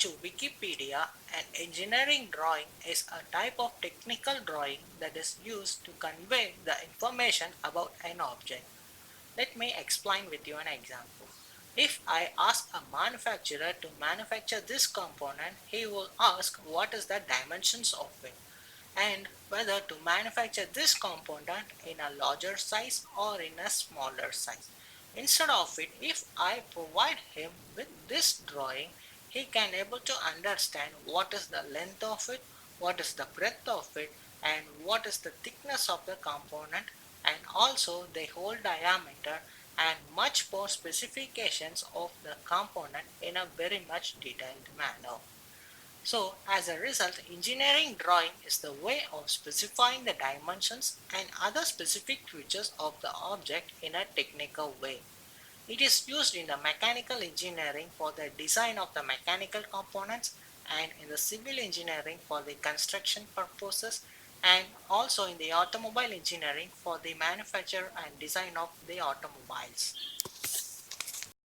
to Wikipedia, an engineering drawing is a type of technical drawing that is used to convey the information about an object. Let me explain with you an example. If I ask a manufacturer to manufacture this component, he will ask what is the dimensions of it and whether to manufacture this component in a larger size or in a smaller size. Instead of it, if I provide him with this drawing, he can able to understand what is the length of it, what is the breadth of it, and what is the thickness of the component, and also the whole diameter and much more specifications of the component in a very much detailed manner. So, as a result, engineering drawing is the way of specifying the dimensions and other specific features of the object in a technical way. It is used in the mechanical engineering for the design of the mechanical components and in the civil engineering for the construction purposes and also in the automobile engineering for the manufacture and design of the automobiles.